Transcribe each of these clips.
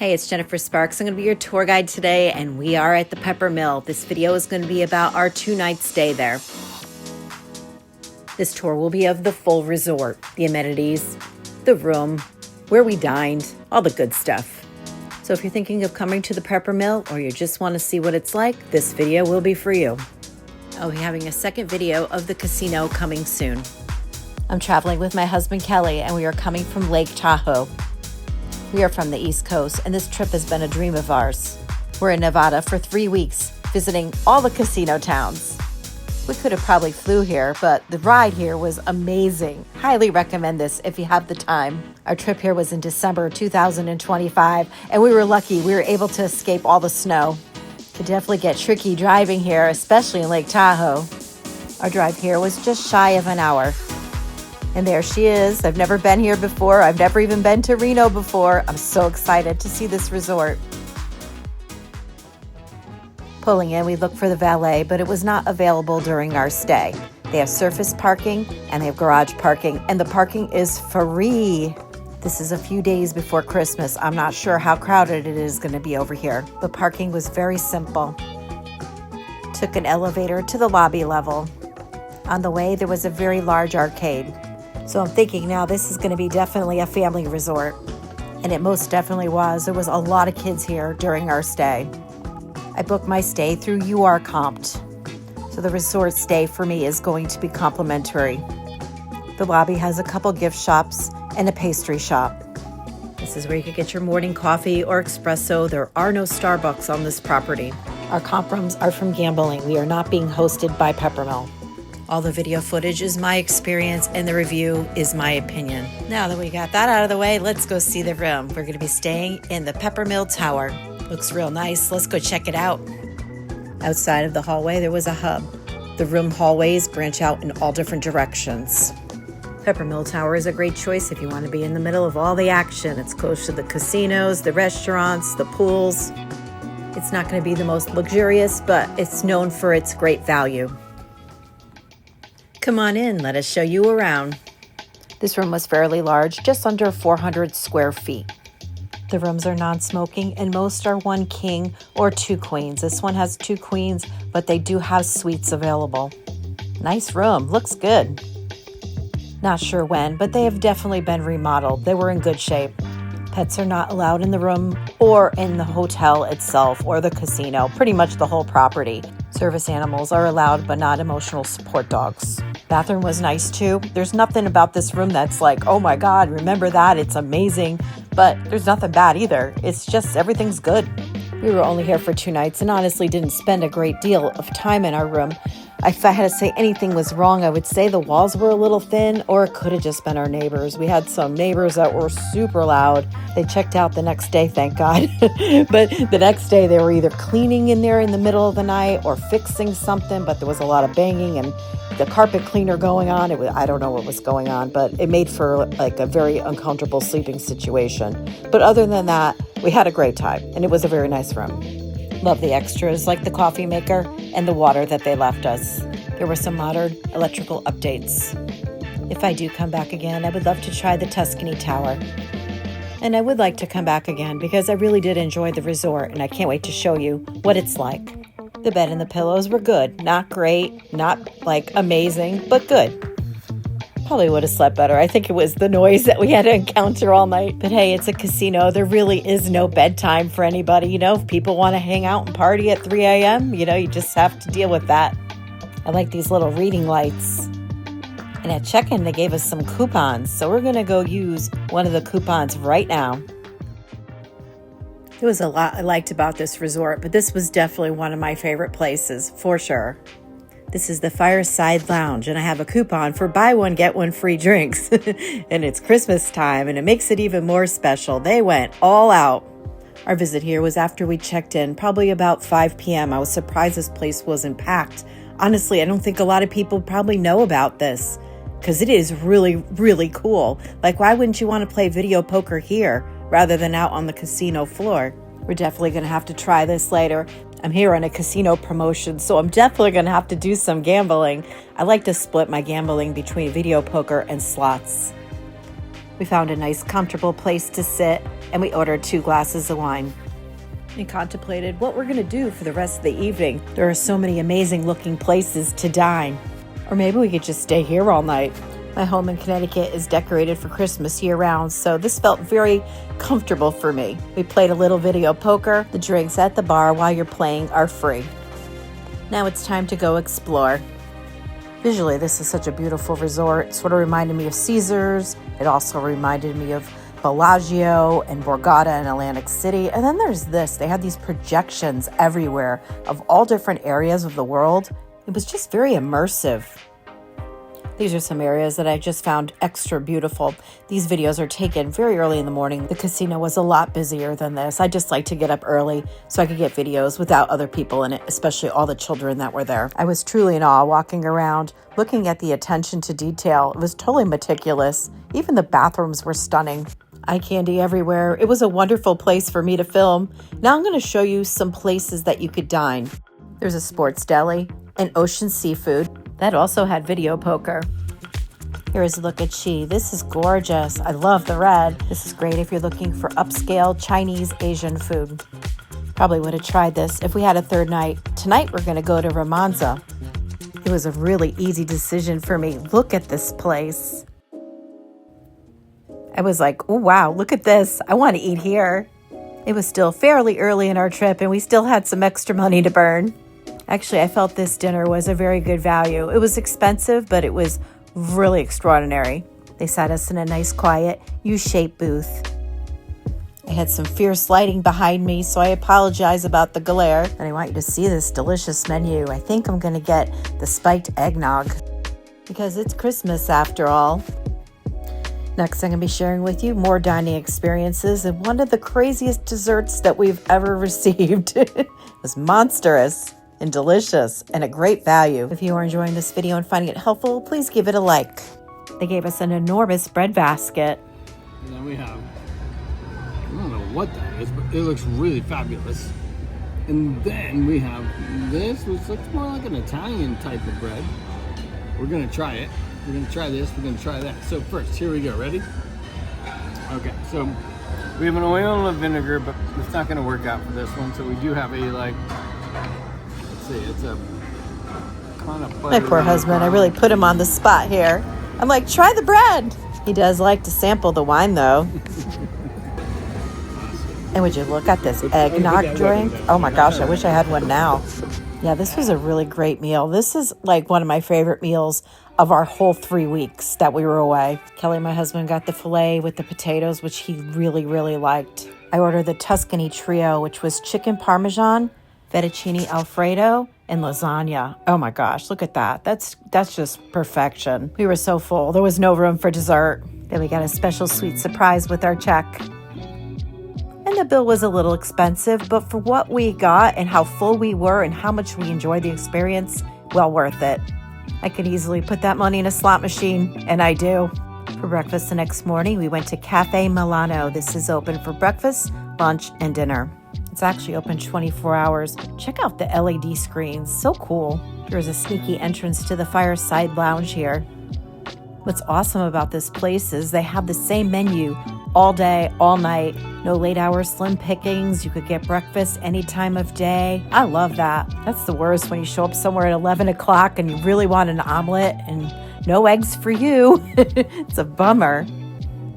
Hey, it's Jennifer Sparks. I'm going to be your tour guide today, and we are at the Peppermill. This video is going to be about our 2-night stay there. This tour will be of the full resort, the amenities, the room, where we dined, all the good stuff. So if you're thinking of coming to the Peppermill or you just want to see what it's like, this video will be for you. I'll be having a second video of the casino coming soon. I'm traveling with my husband Kelly, and we are coming from Lake Tahoe. We are from the East Coast, and this trip has been a dream of ours. We're in Nevada for 3 weeks, visiting all the casino towns. We could have probably flew here, but the ride here was amazing. Highly recommend this if you have the time. Our trip here was in December 2025, and we were lucky we were able to escape all the snow. It could definitely get tricky driving here, especially in Lake Tahoe. Our drive here was just shy of an hour. And there she is. I've never been here before. I've never even been to Reno before. I'm so excited to see this resort. Pulling in, we looked for the valet, but it was not available during our stay. They have surface parking and they have garage parking, and the parking is free. This is a few days before Christmas. I'm not sure how crowded it is going to be over here. The parking was very simple. Took an elevator to the lobby level. On the way, there was a very large arcade. So I'm thinking now this is going to be definitely a family resort. And it most definitely was. There was a lot of kids here during our stay. I booked my stay through URComped. So the resort stay for me is going to be complimentary. The lobby has a couple gift shops and a pastry shop. This is where you could get your morning coffee or espresso. There are no Starbucks on this property. Our comp rooms are from gambling. We are not being hosted by Peppermill. All the video footage is my experience and the review is my opinion. Now that we got that out of the way, let's go see the room. We're going to be staying in the Peppermill Tower. Looks real nice. Let's go check it out. Outside of the hallway, there was a hub. The room hallways branch out in all different directions. Peppermill Tower is a great choice if you want to be in the middle of all the action. It's close to the casinos, the restaurants, the pools. It's not going to be the most luxurious, but it's known for its great value. Come on in, let us show you around. This room was fairly large, just under 400 square feet. The rooms are non-smoking and most are 1 king or 2 queens. This one has 2 queens, but they do have suites available. Nice room, looks good. Not sure when, but they have definitely been remodeled. They were in good shape. Pets are not allowed in the room or in the hotel itself or the casino, pretty much the whole property. Service animals are allowed, but not emotional support dogs. Bathroom was nice too. There's nothing about this room that's like, oh my God, remember that, it's amazing. But there's nothing bad either. It's just everything's good. We were only here for 2 nights and honestly didn't spend a great deal of time in our room. If I had to say anything was wrong, I would say the walls were a little thin, or it could have just been our neighbors. We had some neighbors that were super loud. They checked out the next day, thank God. But the next day they were either cleaning in there in the middle of the night or fixing something, but there was a lot of banging and the carpet cleaner going on. I don't know what was going on, but it made for like a very uncomfortable sleeping situation. But other than that, we had a great time and it was a very nice room. Love the extras like the coffee maker and the water that they left us. There were some modern electrical updates. If I do come back again, I would love to try the Tuscany Tower. And I would like to come back again because I really did enjoy the resort and I can't wait to show you what it's like. The bed and the pillows were good. Not great, not like amazing, but good. Probably would have slept better. I think it was the noise that we had to encounter all night. But hey, it's a casino. There really is no bedtime for anybody. You know, if people want to hang out and party at 3 a.m., you know, you just have to deal with that. I like these little reading lights. And at check-in, they gave us some coupons. So we're going to go use one of the coupons right now. There was a lot I liked about this resort, but this was definitely one of my favorite places, for sure. This is the Fireside Lounge, and I have a coupon for buy one, get one free drinks. And it's Christmas time, and it makes it even more special. They went all out. Our visit here was after we checked in, probably about 5 p.m. I was surprised this place wasn't packed. Honestly, I don't think a lot of people probably know about this, because it is really, really cool. Like, why wouldn't you want to play video poker here rather than out on the casino floor? We're definitely going to have to try this later. I'm here on a casino promotion, so I'm definitely going to have to do some gambling. I like to split my gambling between video poker and slots. We found a nice, comfortable place to sit, and we ordered 2 glasses of wine. We contemplated what we're going to do for the rest of the evening. There are so many amazing looking places to dine. Or maybe we could just stay here all night. My home in Connecticut is decorated for Christmas year-round, so this felt very comfortable for me. We played a little video poker. The drinks at the bar while you're playing are free. Now it's time to go explore. Visually, this is such a beautiful resort. It sort of reminded me of Caesars. It also reminded me of Bellagio and Borgata in Atlantic City. And then there's this. They had these projections everywhere of all different areas of the world. It was just very immersive. These are some areas that I just found extra beautiful. These videos are taken very early in the morning. The casino was a lot busier than this. I just like to get up early so I could get videos without other people in it, especially all the children that were there. I was truly in awe walking around, looking at the attention to detail. It was totally meticulous. Even the bathrooms were stunning. Eye candy everywhere. It was a wonderful place for me to film. Now I'm going to show you some places that you could dine. There's a sports deli and ocean seafood. That also had video poker. Here is a look at Chi. This is gorgeous. I love the red. This is great if you're looking for upscale Chinese Asian food. Probably would have tried this if we had a third night. Tonight we're going to go to Romanza. It was a really easy decision for me. Look at this place. I was like, oh wow, look at this. I want to eat here. It was still fairly early in our trip and we still had some extra money to burn. Actually, I felt this dinner was a very good value. It was expensive, but it was really extraordinary. They sat us in a nice, quiet, U-shaped booth. I had some fierce lighting behind me, so I apologize about the glare. And I want you to see this delicious menu. I think I'm going to get the spiked eggnog because it's Christmas after all. Next, I'm going to be sharing with you more dining experiences and one of the craziest desserts that we've ever received. It was monstrous and delicious and a great value. If you are enjoying this video and finding it helpful, please give it a like. They gave us an enormous bread basket. And then we have, I don't know what that is, but it looks really fabulous. And then we have this, which looks more like an Italian type of bread. We're gonna try it. We're gonna try this, we're gonna try that. So first, here we go, ready? Okay, so we have an oil and a vinegar, but it's not gonna work out for this one. So we do have a it's a kind of my poor husband, I really put him on the spot here. I'm like, try the bread. He does like to sample the wine though. And would you look at this eggnog drink? Oh my gosh, I wish I had one now. Yeah, this was a really great meal. This is like one of my favorite meals of our whole 3 weeks that we were away. Kelly, my husband, got the filet with the potatoes, which he really, really liked. I ordered the Tuscany trio, which was chicken parmesan, fettuccine alfredo, and lasagna. Oh my gosh, look at that. That's just perfection. We were so full. There was no room for dessert. Then we got a special sweet surprise with our check. And the bill was a little expensive, but for what we got and how full we were and how much we enjoyed the experience, well worth it. I could easily put that money in a slot machine, and I do. For breakfast the next morning, we went to Café Milano. This is open for breakfast, lunch, and dinner. It's actually open 24 hours. Check out the LED screens. So cool. There's a sneaky entrance to the Fireside Lounge here. What's awesome about this place is they have the same menu all day, all night. No late hour slim pickings. You could get breakfast any time of day. I love that. That's the worst when you show up somewhere at 11 o'clock and you really want an omelet and no eggs for you. It's a bummer.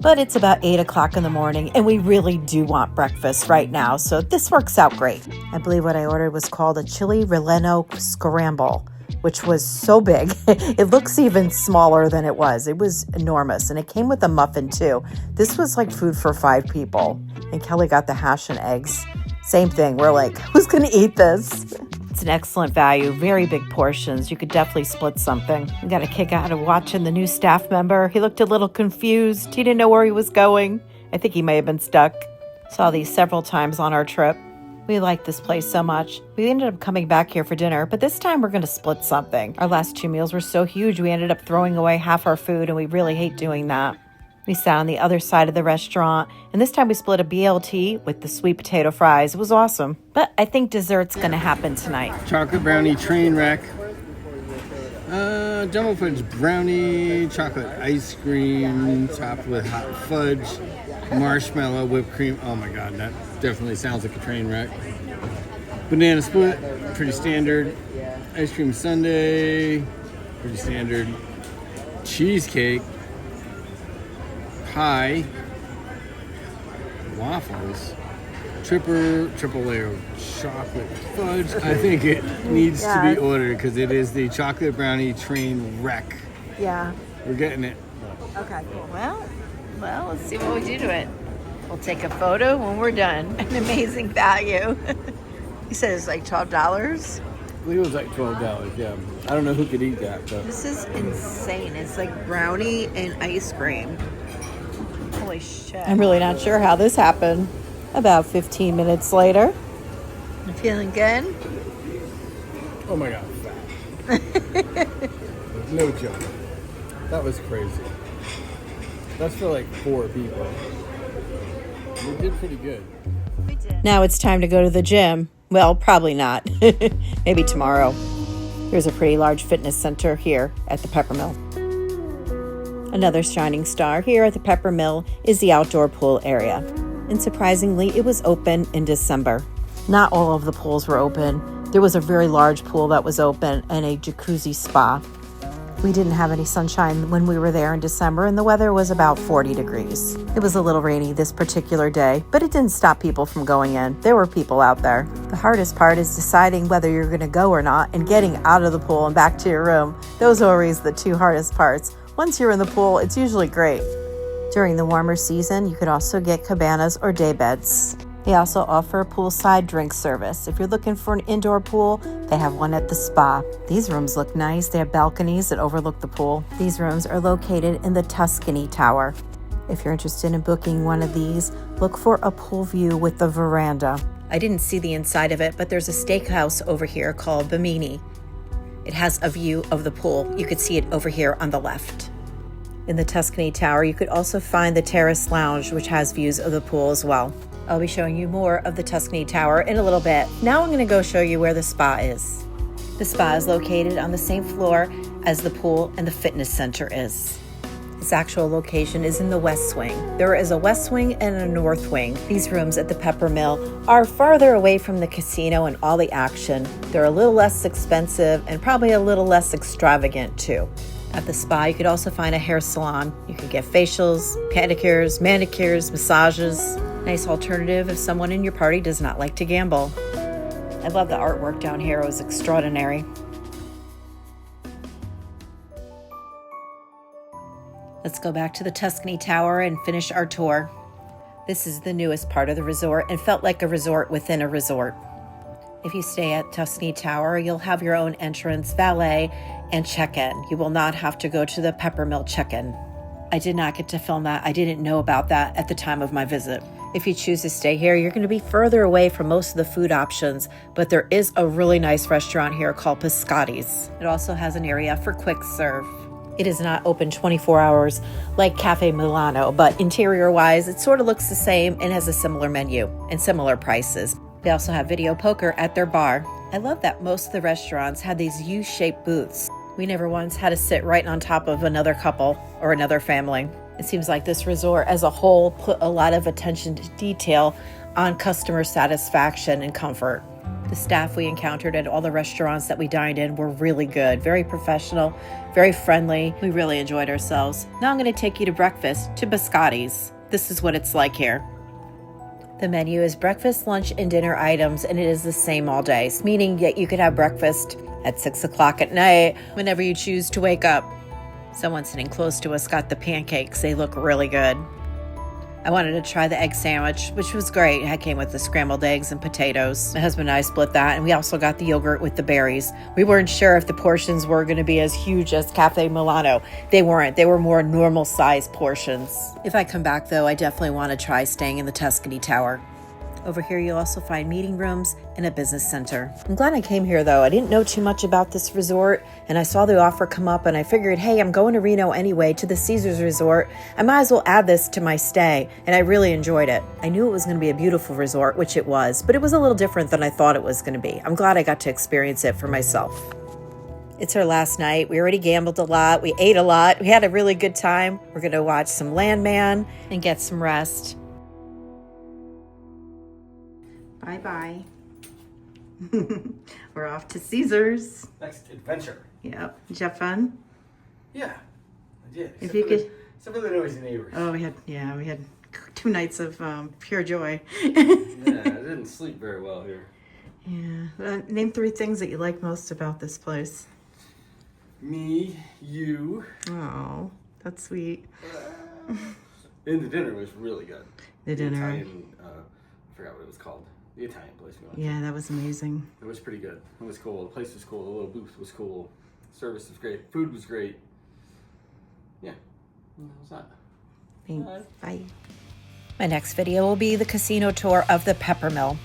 But it's about 8 o'clock in the morning, and we really do want breakfast right now, so this works out great. I believe what I ordered was called a chili relleno scramble, which was so big. It looks even smaller than it was. It was enormous, and it came with a muffin, too. This was like food for 5 people, and Kelly got the hash and eggs. Same thing. We're like, who's going to eat this? It's an excellent value, very big portions. You could definitely split something. We got a kick out of watching the new staff member. He looked a little confused. He didn't know where he was going. I think he may have been stuck. Saw these several times on our trip. We liked this place so much. We ended up coming back here for dinner, but this time we're going to split something. Our last 2 meals were so huge, we ended up throwing away half our food, and we really hate doing that. We sat on the other side of the restaurant, and this time we split a BLT with the sweet potato fries. It was awesome. But I think dessert's going to happen tonight. Chocolate brownie train wreck. Jumbo fudge brownie, chocolate ice cream, topped with hot fudge, marshmallow, whipped cream. Oh my god, that definitely sounds like a train wreck. Banana split, pretty standard. Ice cream sundae, pretty standard. Cheesecake, pie, waffles, triple layer of chocolate fudge. I think it needs to be ordered because it is the chocolate brownie train wreck. Yeah. We're getting it. Okay, cool. Well, let's see what we do to it. We'll take a photo when we're done. An amazing value. You said it's like $12? I think it was like $12, yeah. I don't know who could eat that, but This is insane. It's like brownie and ice cream. Holy shit. I'm really not sure how this happened. About 15 minutes later. You feeling good? oh my god, fat. No joke. That was crazy. That's for like 4 people. We did pretty good. We did. Now it's time to go to the gym. Well, probably not. Maybe tomorrow. There's a pretty large fitness center here at the Peppermill. Another shining star here at the Peppermill is the outdoor pool area. And surprisingly, it was open in December. Not all of the pools were open. There was a very large pool that was open and a jacuzzi spa. We didn't have any sunshine when we were there in December, and the weather was about 40 degrees. It was a little rainy this particular day, but it didn't stop people from going in. There were people out there. The hardest part is deciding whether you're going to go or not and getting out of the pool and back to your room. Those are always the 2 hardest parts. Once you're in the pool, it's usually great. During the warmer season, you could also get cabanas or day beds. They also offer a poolside drink service. If you're looking for an indoor pool, they have one at the spa. These rooms look nice. They have balconies that overlook the pool. These rooms are located in the Tuscany Tower. If you're interested in booking one of these, look for a pool view with the veranda. I didn't see the inside of it, but there's a steakhouse over here called Bimini. It has a view of the pool. You could see it over here on the left. In the Tuscany Tower, you could also find the Terrace Lounge, which has views of the pool as well. I'll be showing you more of the Tuscany Tower in a little bit. Now I'm going to go show you where the spa is. The spa is located on the same floor as the pool and the fitness center is. Its actual location is in the west wing. There is a west wing and a north wing. These rooms at the Peppermill are farther away from the casino and all the action. They're a little less expensive and probably a little less extravagant too. At the spa, you could also find a hair salon. You could get facials, pedicures, manicures, massages. Nice alternative if someone in your party does not like to gamble. I love the artwork down here. It was extraordinary. Let's go back to the Tuscany Tower and finish our tour. This is the newest part of the resort and felt like a resort within a resort. If you stay at Tuscany Tower, you'll have your own entrance, valet, and check-in. You will not have to go to the Peppermill check-in. I did not get to film that. I didn't know about that at the time of my visit. If you choose to stay here, you're going to be further away from most of the food options, but there is a really nice restaurant here called Biscotti's. It also has an area for quick serve. It is not open 24 hours like Café Milano, but interior-wise, it sort of looks the same and has a similar menu and similar prices. They also have video poker at their bar. I love that most of the restaurants had these U-shaped booths. We never once had to sit right on top of another couple or another family. It seems like this resort as a whole put a lot of attention to detail on customer satisfaction and comfort. The staff we encountered at all the restaurants that we dined in were really good, very professional, very friendly. We really enjoyed ourselves. Now I'm going to take you to breakfast, to Biscotti's. This is what it's like here. The menu is breakfast, lunch, and dinner items, and it is the same all day, meaning that you could have breakfast at 6 o'clock at night, whenever you choose to wake up. Someone sitting close to us got the pancakes. They look really good. I wanted to try the egg sandwich, which was great. It came with the scrambled eggs and potatoes. My husband and I split that, and we also got the yogurt with the berries. We weren't sure if the portions were going to be as huge as Café Milano. They weren't. They were more normal-sized portions. If I come back, though, I definitely want to try staying in the Tuscany Tower. Over here, you'll also find meeting rooms and a business center. I'm glad I came here, though. I didn't know too much about this resort, and I saw the offer come up, and I figured, hey, I'm going to Reno anyway, to the Caesars Resort. I might as well add this to my stay, and I really enjoyed it. I knew it was going to be a beautiful resort, which it was, but it was a little different than I thought it was going to be. I'm glad I got to experience it for myself. It's our last night. We already gambled a lot. We ate a lot. We had a really good time. We're going to watch some Landman and get some rest. Bye-bye. We're off to Caesars. Next adventure. Yep. Did you have fun? Yeah, I did. If you could. Except for the noisy neighbors. Oh, we had 2 nights of pure joy. Yeah, I didn't sleep very well here. Yeah. Name 3 things that you like most about this place. Me, you. Oh, that's sweet. And the dinner was really good. The dinner. Italian, I forgot what it was called. The Italian place we went to. Yeah, that was amazing. It was pretty good. It was cool. The place was cool. The little booth was cool. Service was great. Food was great. Yeah. What was that? Thanks. Bye. My next video will be the casino tour of the Peppermill.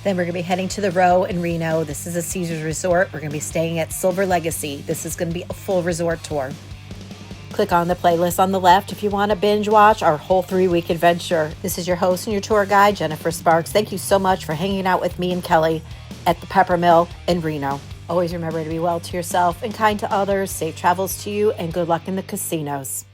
Then we're going to be heading to the Row in Reno. This is a Caesars resort. We're going to be staying at Silver Legacy. This is going to be a full resort tour. Click on the playlist on the left if you want to binge watch our whole 3-week adventure. This is your host and your tour guide, Jennifer Sparks. Thank you so much for hanging out with me and Kelly at the Peppermill in Reno. Always remember to be well to yourself and kind to others. Safe travels to you and good luck in the casinos.